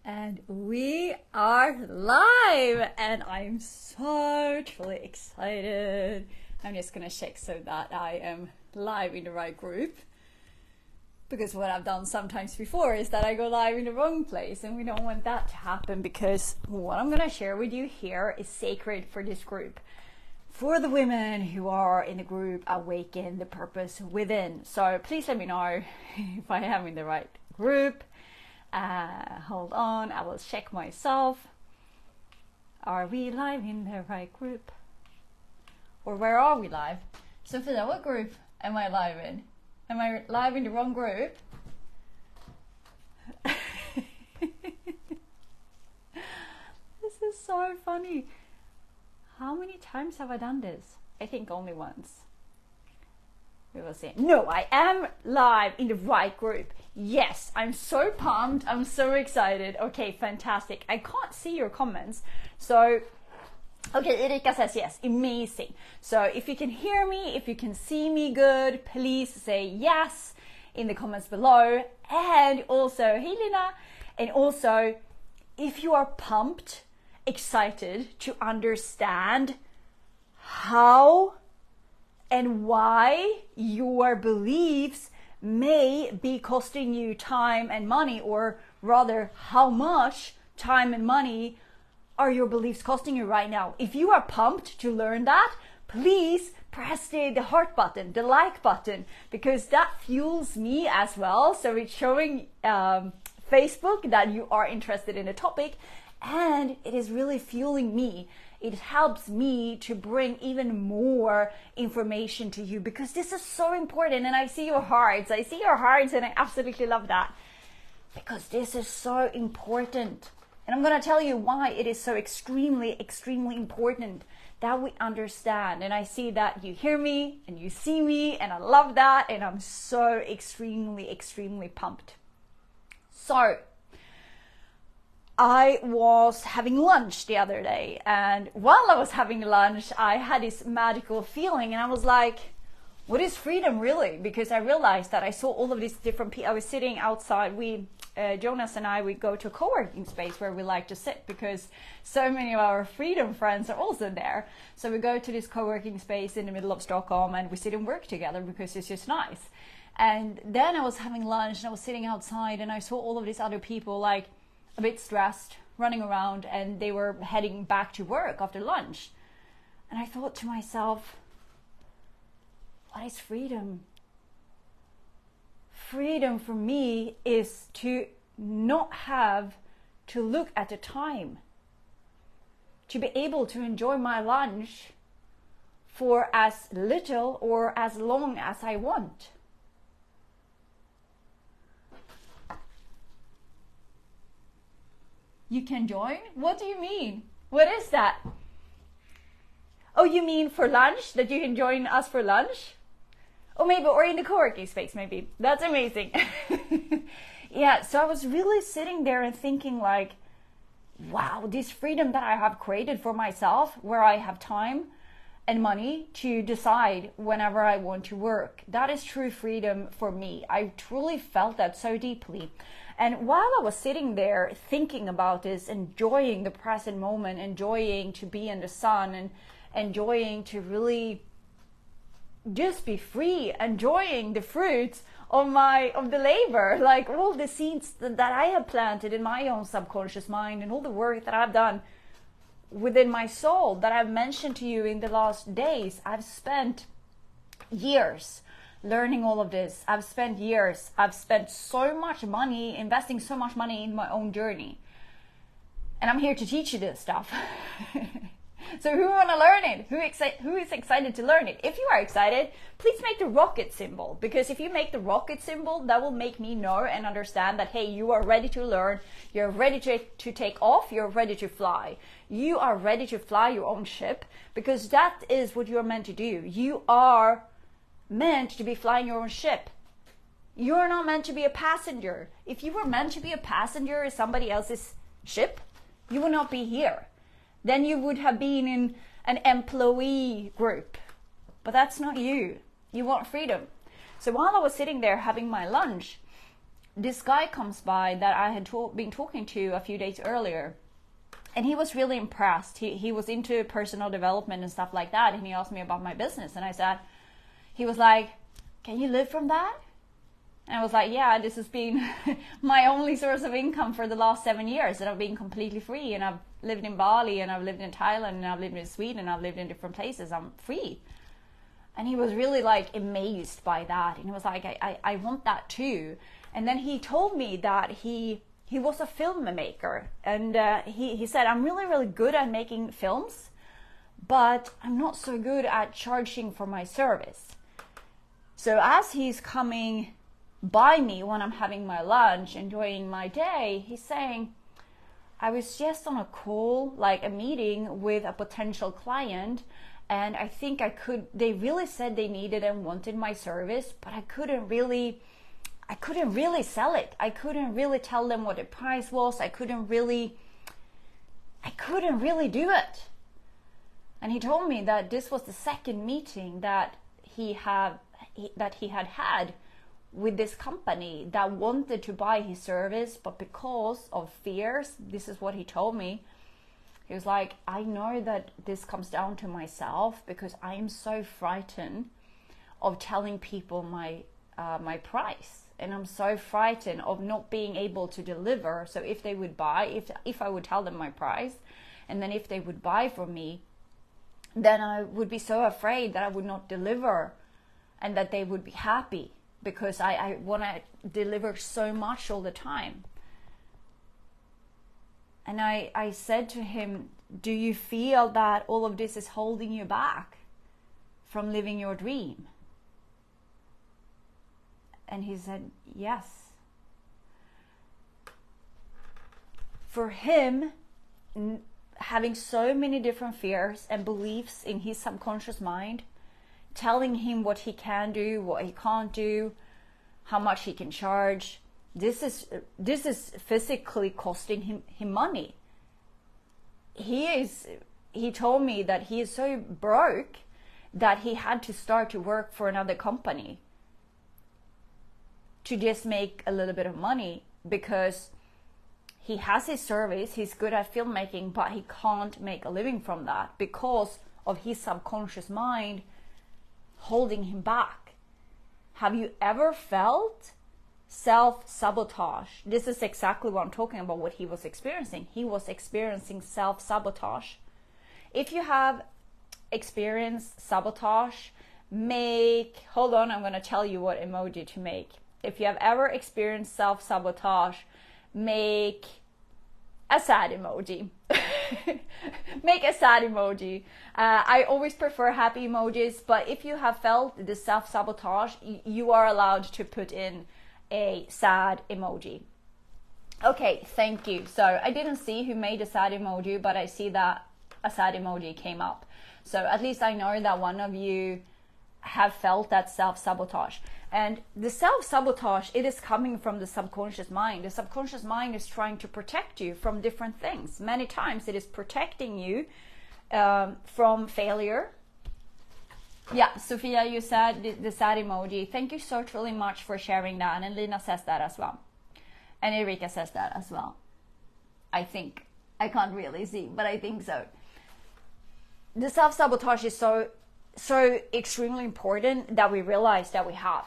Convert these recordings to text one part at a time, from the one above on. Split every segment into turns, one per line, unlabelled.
And we are live, and I'm so truly excited. I'm just gonna check so that I am live in the right group, because what I've done sometimes before is that I go live in the wrong place, and we don't want that to happen, because what I'm gonna share with you here is sacred for this group, for the women who are in the group Awaken the Purpose Within. So please let me know if I am in the right group. Hold on, I will check myself. Are we live in the right group? Or where are we live? Sophia, what group am I live in? Am I live in the wrong group? This is so funny. How many times have I done this? I think only once. We will see. No, I am live in the right group. Yes, I'm so pumped. I'm so excited. Okay, fantastic. I can't see your comments. So, okay, Erika says yes. Amazing. So if you can hear me, if you can see me good, please say yes in the comments below. And also, hey Lina. And also, if you are pumped, excited to understand how and why your beliefs may be costing you time and money, or rather how much time and money are your beliefs costing you right now. If you are pumped to learn that, please press the heart button, the like button, because that fuels me as well. So it's showing Facebook that you are interested in the topic, and it is really fueling me. It helps me to bring even more information to you, because this is so important. And I see your hearts. I see your hearts, and I absolutely love that, because this is so important. And I'm going to tell you why it is so extremely important that we understand. And I see that you hear me and you see me, and I love that. And I'm so extremely pumped. So, I was having lunch the other day, and while I was having lunch, I had this magical feeling, and I was like, what is freedom really? Because I realized that I saw all of these different people. I was sitting outside. Jonas and I, we go to a co-working space where we like to sit, because so many of our freedom friends are also there. So we go to this co-working space in the middle of Stockholm, and we sit and work together because it's just nice. And then I was having lunch, and I was sitting outside, and I saw all of these other people, like, a bit stressed, running around, and they were heading back to work after lunch. And I thought to myself, what is freedom? Freedom for me is to not have to look at the time, to be able to enjoy my lunch for as little or as long as I want. You can join? What do you mean? What is that? Oh, you mean for lunch? That you can join us for lunch? Or maybe, or in the co-working space maybe. That's amazing. Yeah, so I was really sitting there and thinking like, wow, this freedom that I have created for myself, where I have time and money to decide whenever I want to work. That is true freedom for me. I truly felt that so deeply. And while I was sitting there thinking about this, enjoying the present moment, enjoying to be in the sun, and enjoying to really just be free, enjoying the fruits of the labor, like all the seeds that I have planted in my own subconscious mind, and all the work that I've done within my soul that I've mentioned to you in the last days. I've spent years learning all of this. I've spent so much money, investing so much money in my own journey. And I'm here to teach you this stuff. So who want to learn it? Who is excited to learn it? If you are excited, please make the rocket symbol. Because if you make the rocket symbol, that will make me know and understand that, hey, you are ready to learn. You're ready to take off. You're ready to fly. You are ready to fly your own ship. Because that is what you're meant to do. You are meant to be flying your own ship. You're not meant to be a passenger. If you were meant to be a passenger in somebody else's ship, you would not be here. Then you would have been in an employee group. But that's not you. You want freedom. So while I was sitting there having my lunch, this guy comes by that I had been talking to a few days earlier. And he was really impressed. He was into personal development and stuff like that. And he asked me about my business. And I said, he was like, can you live from that? And I was like, yeah, this has been my only source of income for the last 7 years. And I've been completely free. And I've lived in Bali, and I've lived in Thailand, and I've lived in Sweden, and I've lived in different places. I'm free. And he was really like amazed by that. And he was like, I want that too. And then he told me that he was a filmmaker, and he said, I'm really, really good at making films, but I'm not so good at charging for my service. So as he's coming by me when I'm having my lunch, enjoying my day, he's saying, I was just on a call, like a meeting with a potential client, and I think they really said they needed and wanted my service, but I couldn't really sell it. I couldn't really tell them what the price was. I couldn't really do it. And he told me that this was the second meeting that he had with this company that wanted to buy his service, but because of fears, this is what he told me. He was like, I know that this comes down to myself, because I am so frightened of telling people my price. And I'm so frightened of not being able to deliver. So if they would buy, if I would tell them my price, and then if they would buy from me, then I would be so afraid that I would not deliver and that they would be happy, because I want to deliver so much all the time. And I said to him, do you feel that all of this is holding you back from living your dream? And he said, yes. For him, having so many different fears and beliefs in his subconscious mind, telling him what he can do, what he can't do, how much he can charge, this is physically costing him money. He told me that he is so broke that he had to start to work for another company to just make a little bit of money, because he has his service, he's good at filmmaking, but he can't make a living from that because of his subconscious mind holding him back. Have you ever felt self-sabotage? This is exactly what I'm talking about, what he was experiencing. He was experiencing self-sabotage. If you have experienced sabotage, hold on, I'm going to tell you what emoji to make. If you have ever experienced self-sabotage, make a sad emoji. Make a sad emoji. I always prefer happy emojis, but if you have felt the self-sabotage, you are allowed to put in a sad emoji. Okay, thank you. So I didn't see who made a sad emoji, but I see that a sad emoji came up. So at least I know that one of you have felt that self-sabotage. And the self-sabotage, it is coming from the subconscious mind. The subconscious mind is trying to protect you from different things. Many times it is protecting you from failure. Yeah, Sophia, you said the sad emoji. Thank you so truly much for sharing that. And Lina says that as well. And Erika says that as well. I think. I can't really see, but I think so. The self-sabotage is so extremely important that we realize that we have,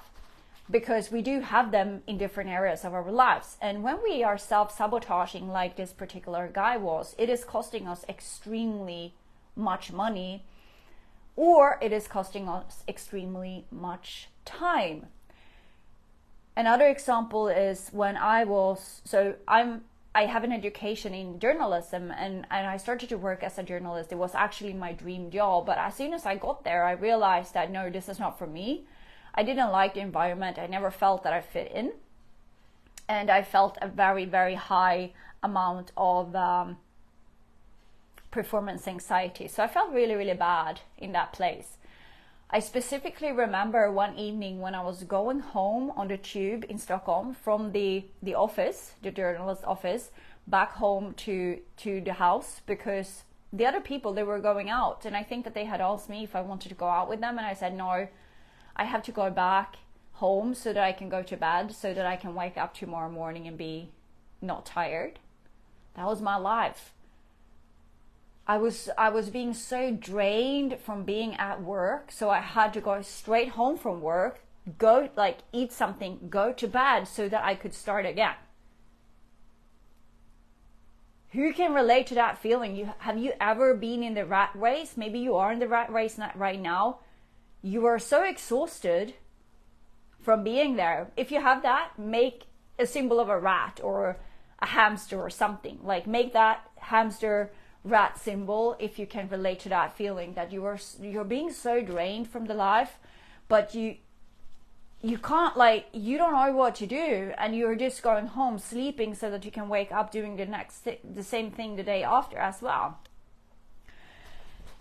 because we do have them in different areas of our lives. And when we are self-sabotaging, like this particular guy was, it is costing us extremely much money, or it is costing us extremely much time. Another example is when I have an education in journalism, and I started to work as a journalist. It was actually my dream job, but as soon as I got there, I realized that no, this is not for me. I didn't like the environment. I never felt that I fit in, and I felt a very, very high amount of performance anxiety. So I felt really, really bad in that place. I specifically remember one evening when I was going home on the tube in Stockholm from the office, the journalist office, back home to the house, because the other people, they were going out, and I think that they had asked me if I wanted to go out with them, and I said no, I have to go back home so that I can go to bed, so that I can wake up tomorrow morning and be not tired. That was my life. I was being so drained from being at work, so I had to go straight home from work, go like eat something, go to bed so that I could start again. Who can relate to that feeling? Have you ever been in the rat race? Maybe you are in the rat race right now. You are so exhausted from being there. If you have that, make a symbol of a rat or a hamster or something. Like make that hamster rat symbol if you can relate to that feeling that you're being so drained from the life, but you can't, like, you don't know what to do, and you're just going home sleeping so that you can wake up doing the same thing the day after as well.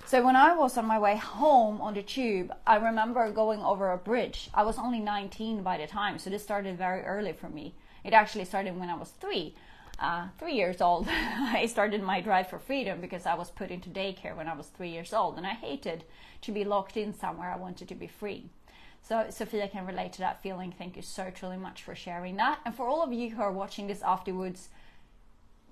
So when I was on my way home on the tube, I remember going over a bridge. I was only 19 by the time, so this started very early for me. It actually started when I was 3 years old. I started my drive for freedom because I was put into daycare when I was 3 years old, and I hated to be locked in somewhere. I wanted to be free. So Sophia can relate to that feeling. Thank you so truly much for sharing that. And for all of you who are watching this afterwards,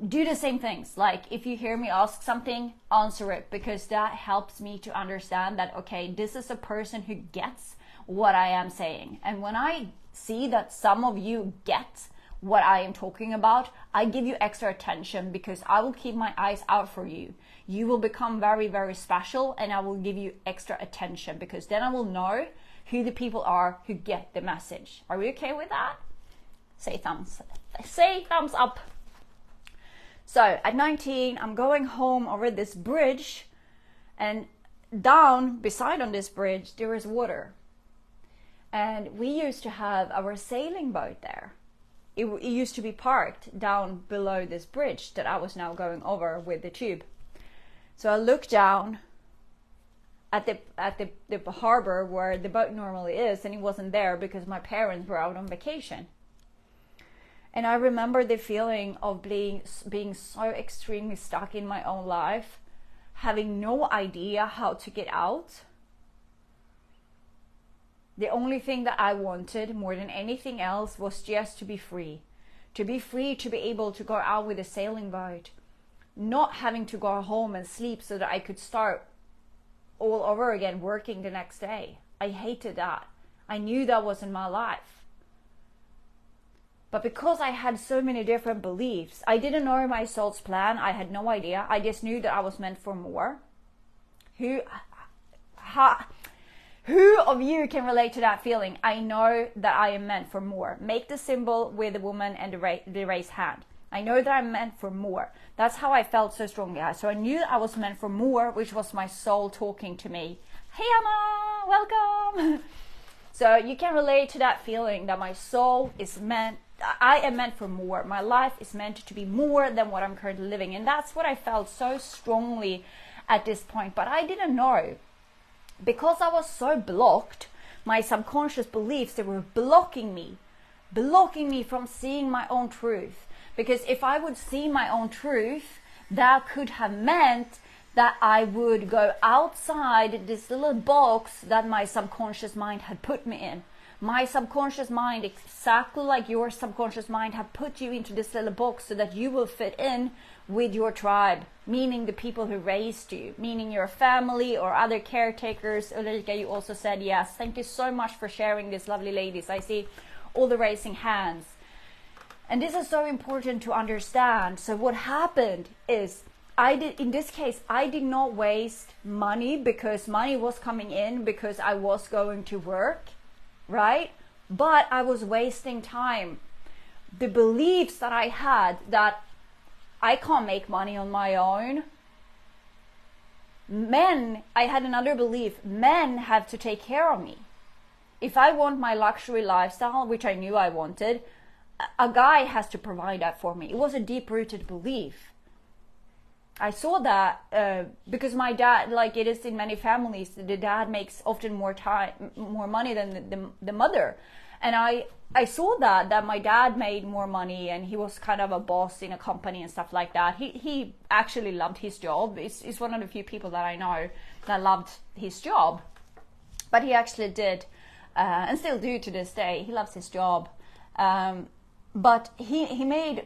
do the same things. Like if you hear me ask something, answer it, because that helps me to understand that, okay, this is a person who gets what I am saying. And when I see that some of you get what I am talking about, I give you extra attention because I will keep my eyes out for you. You will become very, very special, and I will give you extra attention because then I will know who the people are who get the message. Are we okay with that? Say thumbs up. So at 19, I'm going home over this bridge, and down beside on this bridge there is water. And we used to have our sailing boat there. It used to be parked down below this bridge that I was now going over with the tube. So I looked down at the harbor where the boat normally is, and it wasn't there because my parents were out on vacation. And I remember the feeling of being so extremely stuck in my own life, having no idea how to get out. The only thing that I wanted more than anything else was just to be free. To be free, to be able to go out with a sailing boat, not having to go home and sleep so that I could start all over again working the next day. I hated that. I knew that wasn't my life. But because I had so many different beliefs, I didn't know my soul's plan. I had no idea. I just knew that I was meant for more. Who of you can relate to that feeling? I know that I am meant for more. Make the symbol with the woman and the raised hand. I know that I'm meant for more. That's how I felt so strongly. So I knew I was meant for more, which was my soul talking to me. Hey Emma, welcome. So you can relate to that feeling that my soul is meant, I am meant for more. My life is meant to be more than what I'm currently living. And that's what I felt so strongly at this point. But I didn't know. Because I was so blocked, my subconscious beliefs, they were blocking me from seeing my own truth. Because if I would see my own truth, that could have meant that I would go outside this little box that my subconscious mind had put me in. My subconscious mind, exactly like your subconscious mind, have put you into this little box so that you will fit in with your tribe, meaning the people who raised you, meaning your family or other caretakers. Ulrika, you also said yes. Thank you so much for sharing this, lovely ladies. I see all the raising hands. And this is so important to understand. So what happened is, in this case, I did not waste money because money was coming in because I was going to work, right? But I was wasting time. The beliefs that I had that I can't make money on my own. I had another belief, men have to take care of me. If I want my luxury lifestyle, which I knew I wanted, a guy has to provide that for me. It was a deep-rooted belief. I saw that because my dad, like it is in many families, the dad makes often more money than the mother. And I saw that my dad made more money, and he was kind of a boss in a company and stuff like that. He actually loved his job. He's one of the few people that I know that loved his job. But he actually did and still do to this day. He loves his job. But he made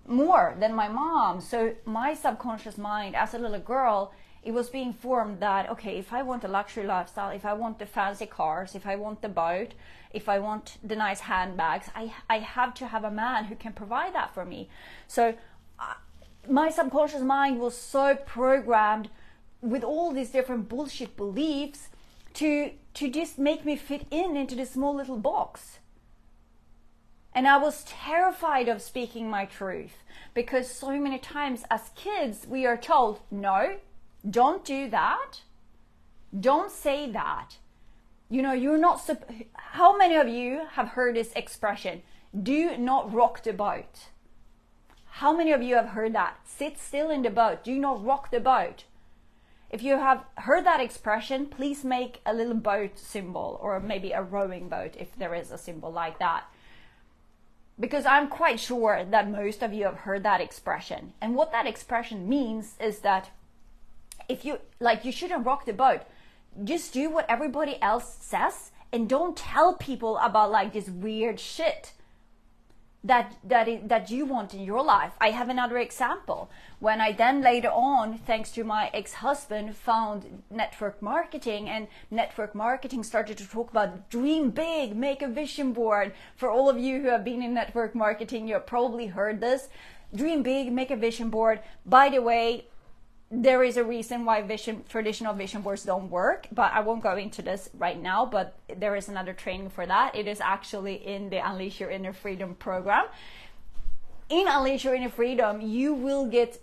more than my mom. So my subconscious mind as a little girl, it was being formed that, okay, if I want a luxury lifestyle, if I want the fancy cars, if I want the boat, if I want the nice handbags, I have to have a man who can provide that for me. So my subconscious mind was so programmed with all these different bullshit beliefs to just make me fit into this small little box. And I was terrified of speaking my truth, because so many times as kids we are told, no, don't do that, don't say that, you know, you're not how many of you have heard this expression, do not rock the boat? How many of you have heard that? Sit still in the boat, do not rock the boat. If you have heard that expression, please make a little boat symbol, or maybe a rowing boat if there is a symbol like that. Because I'm quite sure that most of you have heard that expression. And what that expression means is that if you shouldn't rock the boat. Just do what everybody else says and don't tell people about like this weird shit that you want in your life. I have another example. When I then later on, thanks to my ex-husband, found network marketing, and network marketing started to talk about dream big, make a vision board. For all of you who have been in network marketing, you've probably heard this. Dream big, make a vision board. By the way, there is a reason why traditional vision boards don't work, but I won't go into this right now, but there is another training for that. It is actually in the Unleash Your Inner Freedom program. In Unleash Your Inner Freedom, you will get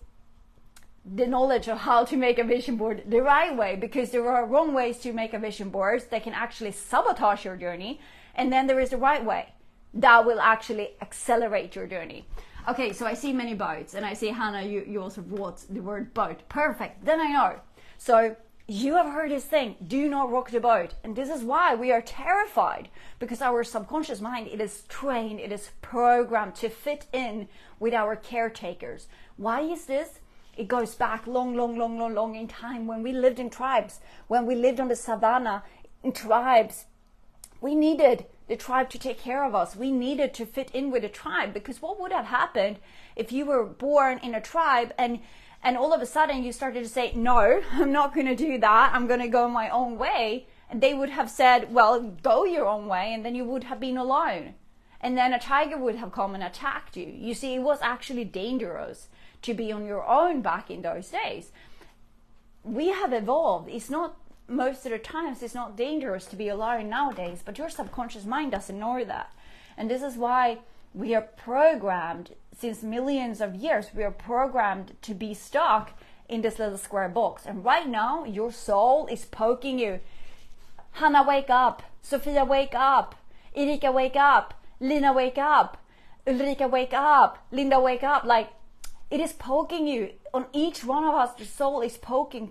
the knowledge of how to make a vision board the right way, because there are wrong ways to make a vision board that can actually sabotage your journey, and then there is the right way that will actually accelerate your journey. Okay, so I see many boats, and I see, Hannah, you also wrote the word boat. Perfect, then I know. So you have heard this thing, do not rock the boat. And this is why we are terrified, because our subconscious mind, it is trained, it is programmed to fit in with our caretakers. Why is this? It goes back long in time, when we lived in tribes, when we lived on the savannah in tribes. We needed the tribe to take care of us. We needed to fit in with the tribe, because what would have happened if you were born in a tribe and all of a sudden you started to say, no, I'm not going to do that, I'm going to go my own way, and they would have said, well, go your own way, and then you would have been alone, and then a tiger would have come and attacked you. You see, it was actually dangerous to be on your own back in those days. We have evolved. It's not, most of the times it's not dangerous to be alone nowadays, but your subconscious mind doesn't know that. And this is why we are programmed, since millions of years, we are programmed to be stuck in this little square box. And right now, your soul is poking you. Hannah, wake up. Sophia, wake up. Erika, wake up. Lina, wake up. Ulrika, wake up. Linda, wake up. Like, it is poking you. On each one of us, the soul is poking.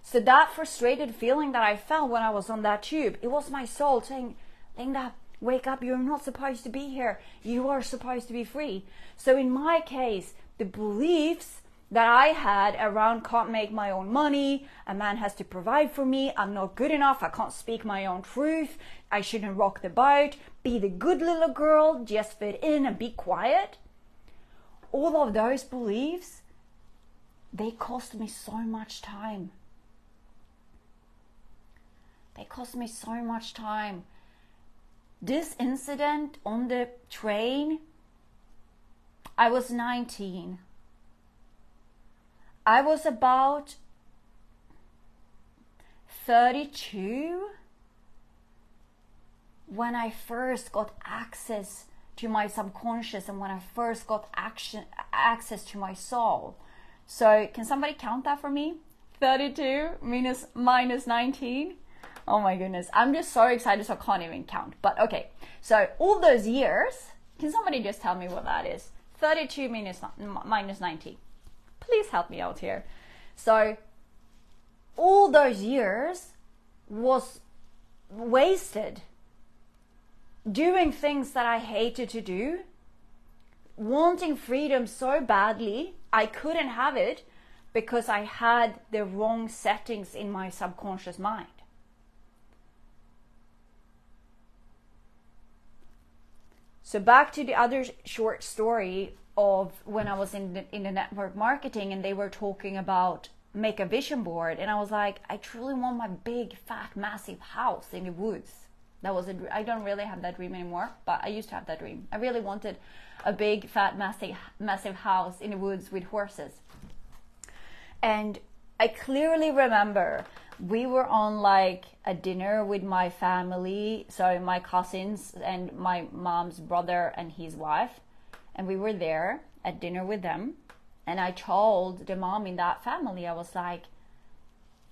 So that frustrated feeling that I felt when I was on that tube, it was my soul saying, Linda, wake up, you're not supposed to be here. You are supposed to be free. So in my case, the beliefs that I had around can't make my own money, a man has to provide for me, I'm not good enough, I can't speak my own truth, I shouldn't rock the boat, be the good little girl, just fit in and be quiet. All of those beliefs, they cost me so much time. They cost me so much time. This incident on the train, I was 19. I was about 32 when I first got access to my subconscious and when I first got access to my soul. So can somebody count that for me? 32 minus 19? Oh my goodness, I'm just so excited so I can't even count. But okay, so all those years, can somebody just tell me what that is? 32 minus 19. Please help me out here. So all those years was wasted doing things that I hated to do, wanting freedom so badly, I couldn't have it because I had the wrong settings in my subconscious mind. So back to the other short story of when I was in the network marketing, and they were talking about make a vision board, and I was like, I truly want my big fat massive house in the woods. That was I don't really have that dream anymore, but I used to have that dream. I really wanted a big fat massive house in the woods with horses. And I clearly remember we were on like a dinner with my family, so my cousins and my mom's brother and his wife, and we were there at dinner with them. And I told the mom in that family, I was like,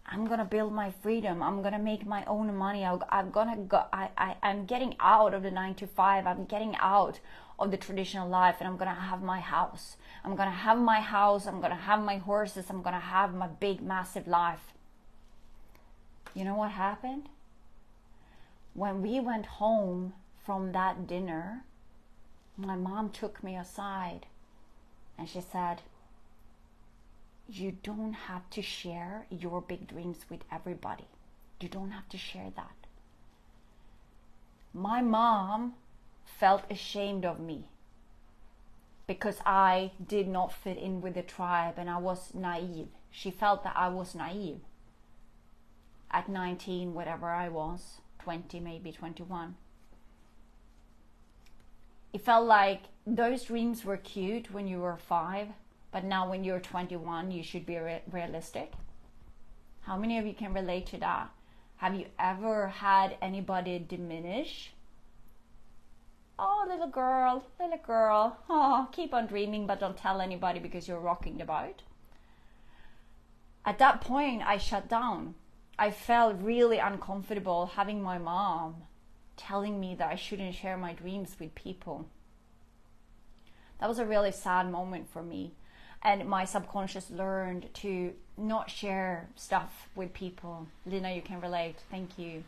I'm gonna build my freedom. I'm gonna make my own money. I'm getting out of the 9 to 5. I'm getting out of the traditional life, and I'm gonna have my house. I'm gonna have my house. I'm gonna have my horses. I'm gonna have my big, massive life. You know what happened? When we went home from that dinner, my mom took me aside and she said, you don't have to share your big dreams with everybody. You don't have to share that. My mom felt ashamed of me because I did not fit in with the tribe and I was naive. She felt that I was naive at 19, whatever I was, 20, maybe 21. It felt like those dreams were cute when you were 5, but now when you're 21, you should be realistic. How many of you can relate to that? Have you ever had anybody diminish? Oh, little girl, oh, keep on dreaming, but don't tell anybody because you're rocking the boat. At that point, I shut down. I felt really uncomfortable having my mom telling me that I shouldn't share my dreams with people. That was a really sad moment for me. And my subconscious learned to not share stuff with people. Lina, you can relate. Thank you.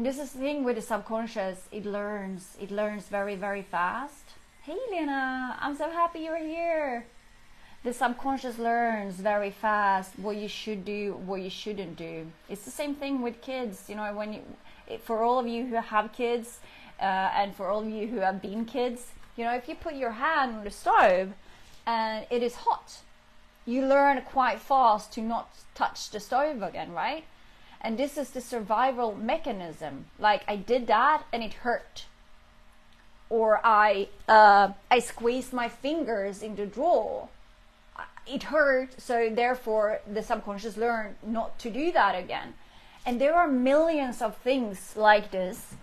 This is the thing with the subconscious. It learns very, very fast. Hey, Lina, I'm so happy you're here. The subconscious learns very fast what you should do, what you shouldn't do. It's the same thing with kids. You know, for all of you who have kids, and for all of you who have been kids, you know, if you put your hand on the stove and it is hot, you learn quite fast to not touch the stove again, right? And this is the survival mechanism. Like, I did that and it hurt. Or I squeezed my fingers in the drawer. It hurt, so therefore the subconscious learned not to do that again. And there are millions of things like this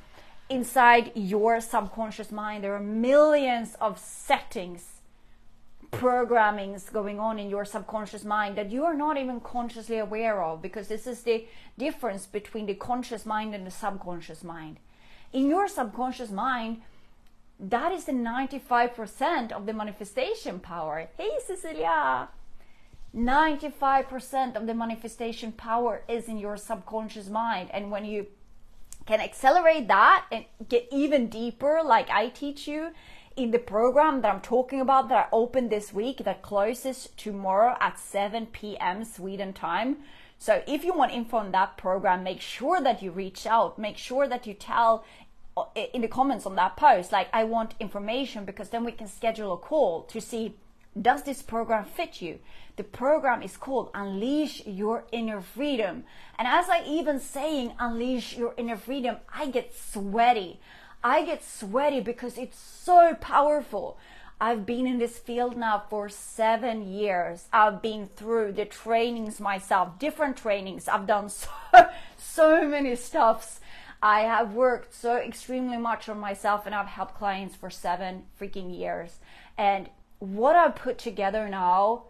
inside your subconscious mind. There are millions of settings, programmings going on in your subconscious mind that you are not even consciously aware of, because this is the difference between the conscious mind and the subconscious mind. In your subconscious mind, that is the 95% of the manifestation power. Hey, Cecilia! 95% of the manifestation power is in your subconscious mind. And when you can accelerate that and get even deeper, like I teach you in the program that I'm talking about, that I opened this week, that closes tomorrow at 7 p.m. Sweden time. So if you want info on that program, make sure that you reach out. Make sure that you tell in the comments on that post, like, I want information, because then we can schedule a call to see, does this program fit you? The program is called Unleash Your Inner Freedom. And as I even saying Unleash Your Inner Freedom, I get sweaty. I get sweaty because it's so powerful. I've been in this field now for 7 years. I've been through the trainings myself, different trainings. I've done so many stuffs. I have worked so extremely much on myself, and I've helped clients for 7 freaking years. And what I've put together now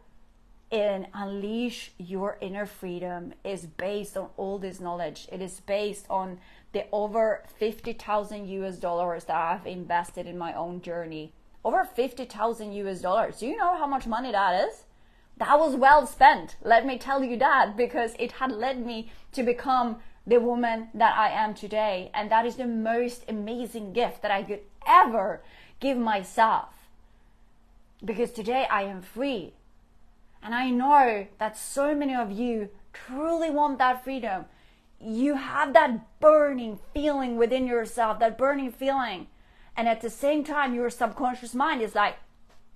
in Unleash Your Inner Freedom is based on all this knowledge. It is based on the over $50,000 that I've invested in my own journey. Over $50,000. Do you know how much money that is? That was well spent. Let me tell you that, because it had led me to become the woman that I am today. And that is the most amazing gift that I could ever give myself. Because today I am free. And I know that so many of you truly want that freedom. You have that burning feeling within yourself, that burning feeling And at the same time, your subconscious mind is like,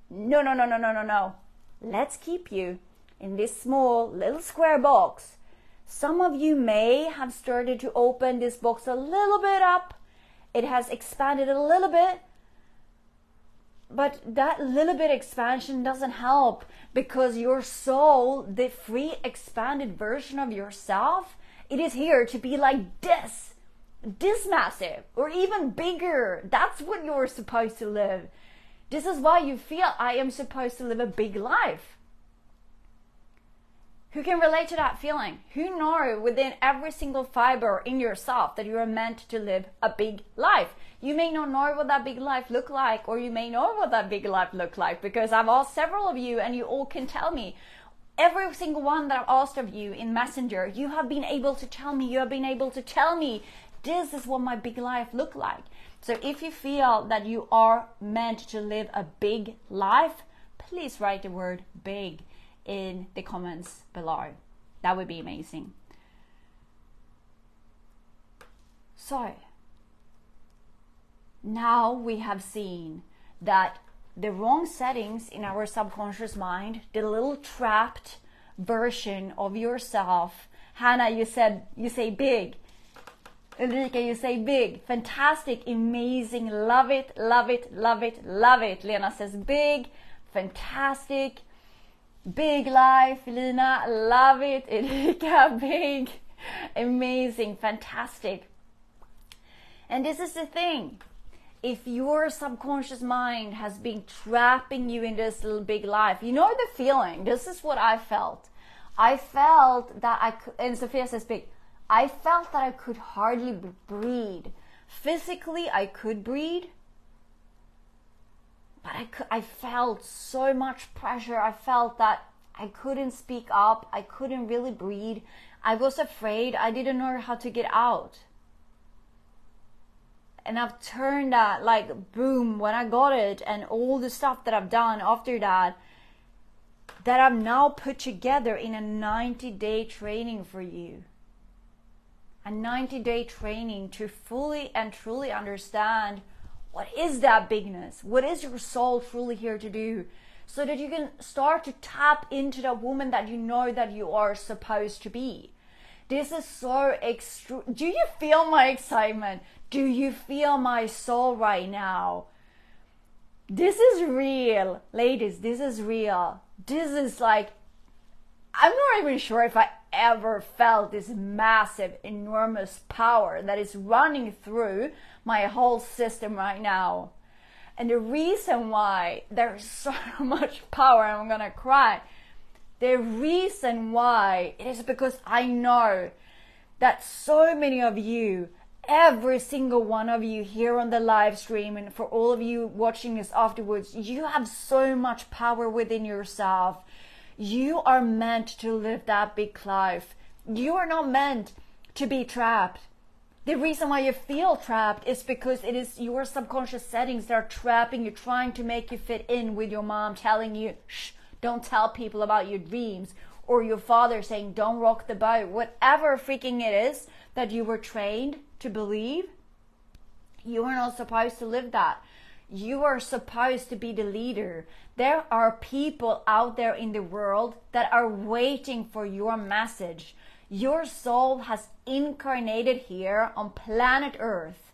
no, no, no, no, no, no, no. Let's keep you in this small little square box. Some of you may have started to open this box a little bit up. It has expanded a little bit. But that little bit expansion doesn't help, because your soul, the free expanded version of yourself, it is here to be like this massive or even bigger. That's what you're supposed to live. This is why you feel I am supposed to live a big life. Who can relate to that feeling? Who know within every single fiber in yourself that you are meant to live a big life? You may not know what that big life look like, or you may know what that big life look like, because I've asked several of you and you all can tell me. Every single one that I've asked of you in Messenger, you have been able to tell me, this is what my big life look like. So if you feel that you are meant to live a big life, please write the word big in the comments below. That would be amazing. So now we have seen that the wrong settings in our subconscious mind, the little trapped version of yourself. Hannah, you say big. Ulrika, you say big. Fantastic, amazing, love it, love it, love it, love it. Lena says big, fantastic. Big life, Lina, love it. Erika, big, amazing, fantastic. And this is the thing. If your subconscious mind has been trapping you in this little big life, you know the feeling. This is what I felt. I felt that I could, and Sophia says big, I felt that I could hardly breathe. Physically, I could breathe. But I felt so much pressure. I felt that I couldn't speak up. I couldn't really breathe. I was afraid. I didn't know how to get out. And I've turned that like boom when I got it, and all the stuff that I've done after that I've now put together in a 90-day training for you. A 90-day training to fully and truly understand what is that bigness? What is your soul truly here to do? So that you can start to tap into the woman that you know that you are supposed to be. This is so extreme. Do you feel my excitement? Do you feel my soul right now? This is real. Ladies, this is real. This is like, I'm not even sure if I ever felt this massive, enormous power that is running through my whole system right now. And the reason why there's so much power, I'm gonna cry. The reason why it is because I know that so many of you, every single one of you here on the live stream, and for all of you watching this afterwards, you have so much power within yourself. You are meant to live that big life. You are not meant to be trapped. The reason why you feel trapped is because it is your subconscious settings that are trapping you, trying to make you fit in with your mom telling you, shh, don't tell people about your dreams, or your father saying, don't rock the boat. Whatever freaking it is that you were trained to believe, you are not supposed to live that. You are supposed to be the leader. There are people out there in the world that are waiting for your message. Your soul has incarnated here on planet Earth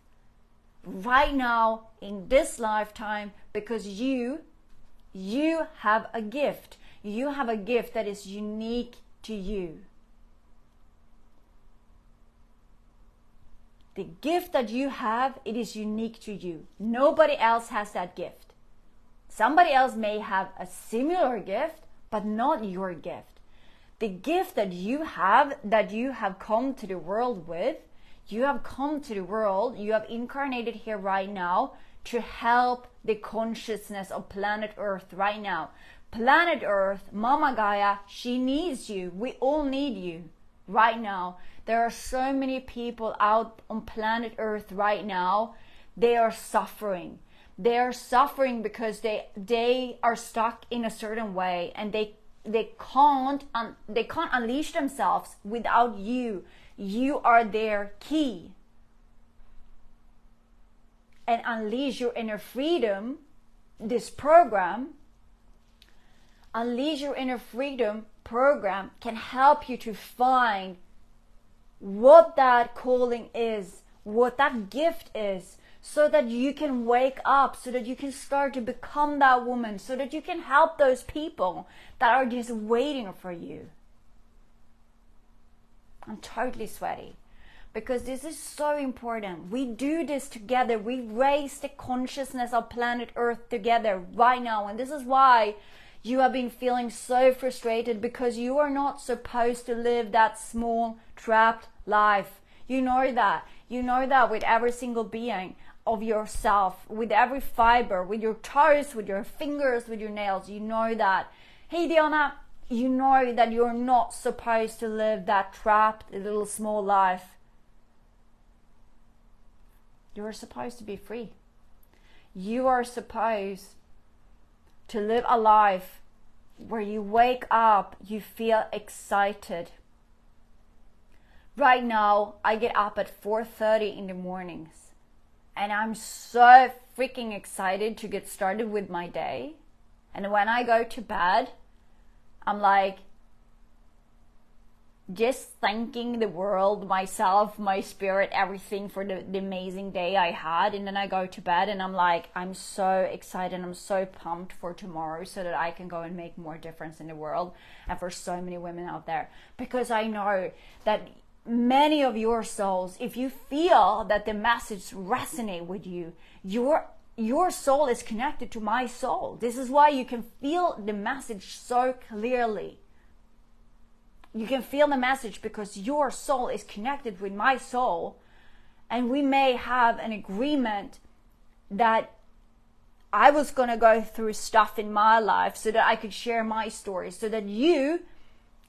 right now in this lifetime because you have a gift. You have a gift that is unique to you. The gift that you have, it is unique to you. Nobody else has that gift. Somebody else may have a similar gift, but not your gift. The gift that you have come to the world with, you have come to the world, you have incarnated here right now to help the consciousness of planet Earth right now. Planet Earth, Mama Gaia, she needs you. We all need you right now. There are so many people out on planet Earth right now. They are suffering. They are suffering because they are stuck in a certain way, and they can't unleash themselves without you. You are their key. and Unleash Your Inner Freedom, this program, Unleash Your Inner Freedom program can help you to find what that calling is, what that gift is, so that you can wake up, so that you can start to become that woman, so that you can help those people that are just waiting for you. I'm totally sweaty because this is so important. We do this together. We raise the consciousness of planet Earth together right now. And this is why you have been feeling so frustrated, because you are not supposed to live that small, trapped life. You know that. You know that with every single being of yourself, with every fiber, with your toes, with your fingers, with your nails. You know that. Hey, Diana, you know that you're not supposed to live that trapped little small life. You're supposed to be free. You are supposed to live a life where you wake up, you feel excited. Right now, I get up at 4:30 in the mornings, and I'm so freaking excited to get started with my day. And when I go to bed, I'm like, just thanking the world, myself, my spirit, everything for the amazing day I had. And then I go to bed and I'm like, I'm so excited. I'm so pumped for tomorrow so that I can go and make more difference in the world and for so many women out there. Because I know that many of your souls, if you feel that the message resonate with you, your soul is connected to my soul. This is why you can feel the message so clearly. You can feel the message because your soul is connected with my soul, and we may have an agreement that I was going to go through stuff in my life so that I could share my story, so that you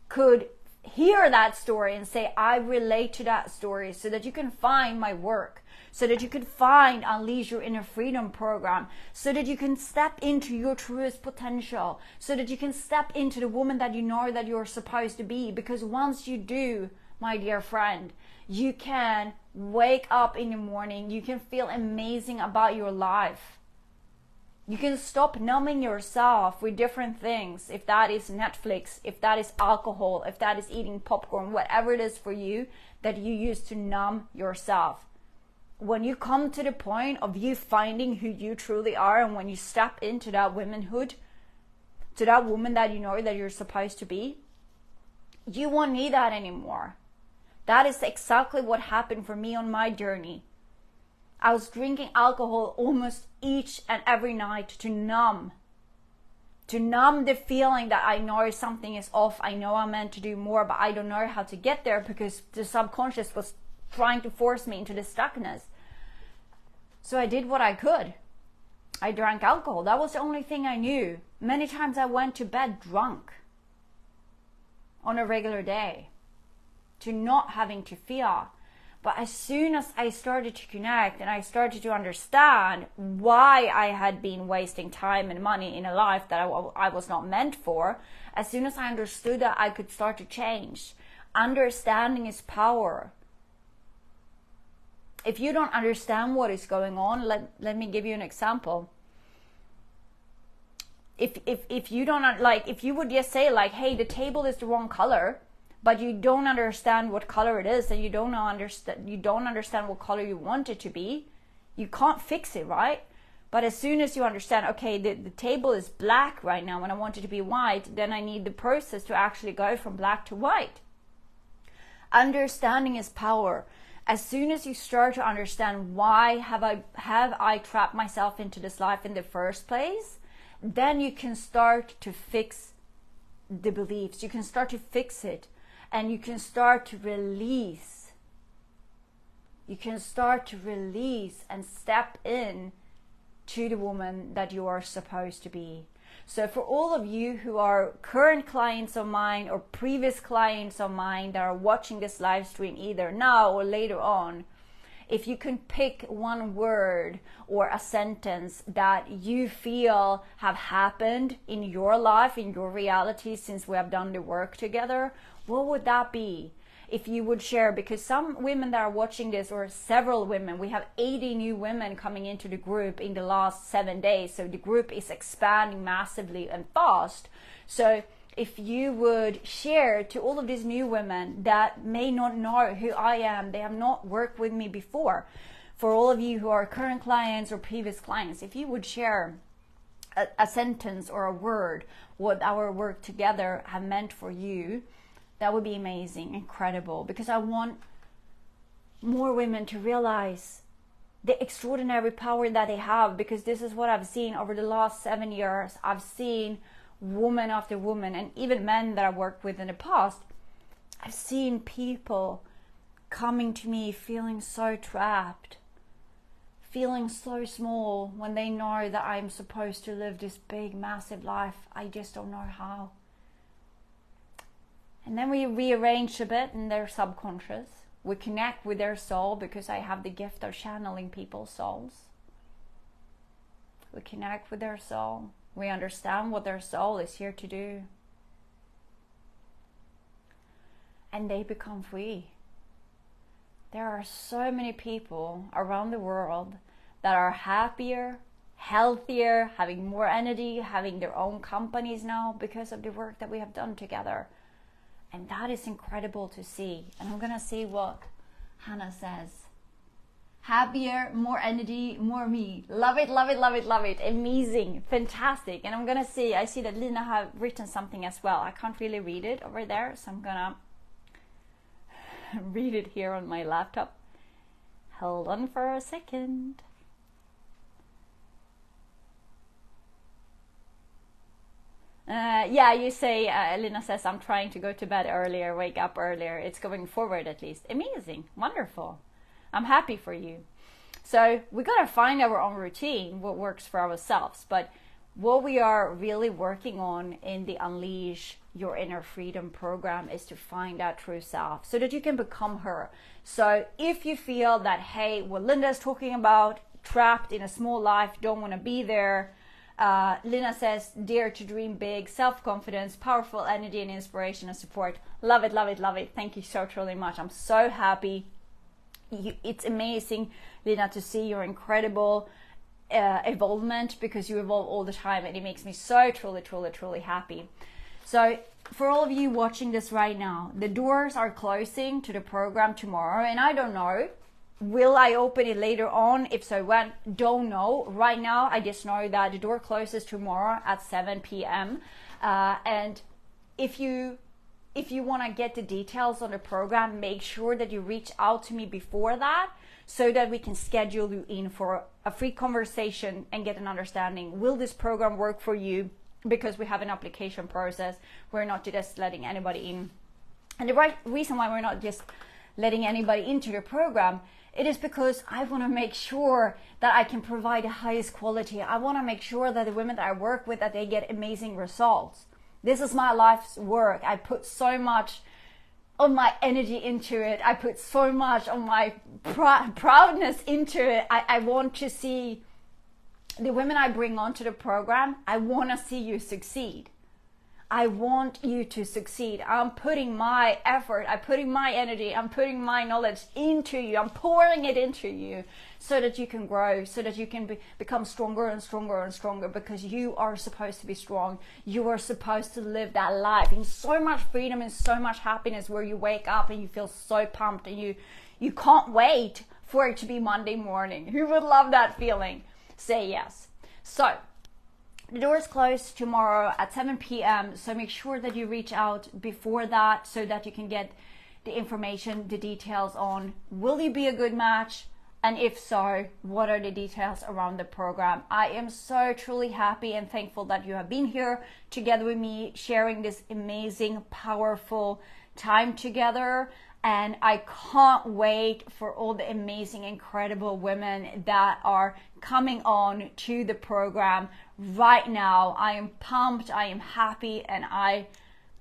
could hear that story and say, I relate to that story, so that you can find my work, so that you can find Unleash Your Inner Freedom program, so that you can step into your truest potential, so that you can step into the woman that you know that you're supposed to be. Because once you do, my dear friend, you can wake up in the morning, you can feel amazing about your life. You can stop numbing yourself with different things. If that is Netflix, if that is alcohol, if that is eating popcorn, whatever it is for you that you use to numb yourself. When you come to the point of you finding who you truly are, and when you step into that womanhood, to that woman that you know that you're supposed to be, you won't need that anymore. That is exactly what happened for me on my journey. I was drinking alcohol almost each and every night to numb the feeling that I know something is off. I know I'm meant to do more, but I don't know how to get there because the subconscious was trying to force me into the stuckness. So I did what I could. I drank alcohol. That was the only thing I knew. Many times I went to bed drunk on a regular day, to not having to feel. But as soon as I started to connect and I started to understand why I had been wasting time and money in a life that I was not meant for, as soon as I understood that, I could start to change. Understanding is power. If you don't understand what is going on, let me give you an example. If you don't, like, if you would just say like, hey, the table is the wrong color, but you don't understand what color it is, and you don't understand what color you want it to be, you can't fix it, right? But as soon as you understand, okay, the table is black right now and I want it to be white, then I need the process to actually go from black to white. Understanding is power. As soon as you start to understand why have I trapped myself into this life in the first place, then you can start to fix the beliefs. You can start to fix it, and you can start to release. You can start to release and step in to the woman that you are supposed to be. So for all of you who are current clients of mine or previous clients of mine that are watching this live stream either now or later on, if you can pick one word or a sentence that you feel have happened in your life, in your reality since we have done the work together, what would that be? if you would share, because some women that are watching this, or several women, we have 80 new women coming into the group in the last 7 days. So the group is expanding massively and fast. So if you would share to all of these new women that may not know who I am, they have not worked with me before, for all of you who are current clients or previous clients, if you would share a sentence or a word, what our work together have meant for you, that would be amazing, incredible, because I want more women to realize the extraordinary power that they have, because this is what I've seen over the last 7 years. I've seen woman after woman, and even men that I've worked with in the past, I've seen people coming to me feeling so trapped, feeling so small when they know that I'm supposed to live this big, massive life. I just don't know how. And then we rearrange a bit in their subconscious. We connect with their soul, because I have the gift of channeling people's souls. We connect with their soul. We understand what their soul is here to do. And they become free. There are so many people around the world that are happier, healthier, having more energy, having their own companies now because of the work that we have done together. And that is incredible to see. And I'm going to see what Hannah says. Happier, more energy, more me. Love it, love it, love it, love it. Amazing, fantastic. And I'm going to see, I see that Lina have written something as well. I can't really read it over there, so I'm going to read it here on my laptop. Hold on for a second. Yeah, you say, Lina says, I'm trying to go to bed earlier, wake up earlier. It's going forward at least. Amazing, wonderful. I'm happy for you. So we got to find our own routine, what works for ourselves. But what we are really working on in the Unleash Your Inner Freedom program is to find that true self so that you can become her. So if you feel that, hey, what Linda is talking about, trapped in a small life, don't want to be there, Lina says, dare to dream big, self-confidence, powerful energy and inspiration and support. Love it, love it, love it. Thank you so truly much. I'm so happy. It's amazing, Lina, to see your incredible evolvement, because you evolve all the time, and it makes me so truly, truly, truly happy. So for all of you watching this right now, the doors are closing to the program tomorrow, and I don't know, will I open it later on? If so, when? Don't know. Right now, I just know that the door closes tomorrow at 7 p.m. And if you want to get the details on the program, make sure that you reach out to me before that, so that we can schedule you in for a free conversation and get an understanding. Will this program work for you? Because we have an application process. We're not just letting anybody in. And the right reason why we're not just letting anybody into the program, it is because I want to make sure that I can provide the highest quality. I want to make sure that the women that I work with, that they get amazing results. This is my life's work. I put so much of my energy into it. I put so much of my proudness into it. I want to see the women I bring onto the program, I want to see you succeed. I want you to succeed. I'm putting my effort, I'm putting my energy, I'm putting my knowledge into you. I'm pouring it into you so that you can grow, so that you can become stronger and stronger and stronger, because you are supposed to be strong. You are supposed to live that life in so much freedom and so much happiness, where you wake up and you feel so pumped and you can't wait for it to be Monday morning. Who would love that feeling? Say yes. So the doors close tomorrow at 7 p.m. So make sure that you reach out before that, so that you can get the information, the details on, will you be a good match? And if so, what are the details around the program? I am so truly happy and thankful that you have been here together with me, sharing this amazing, powerful time together. And I can't wait for all the amazing, incredible women that are coming on to the program right now. I am pumped, I am happy, and I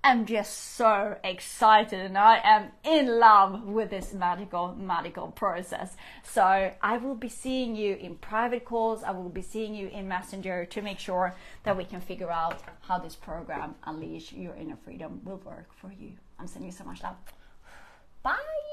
am just so excited, and I am in love with this magical process. So I will be seeing you in private calls. I will be seeing you in Messenger to make sure that we can figure out how this program, Unleash Your Inner Freedom, will work for you. I'm sending you so much love. Bye!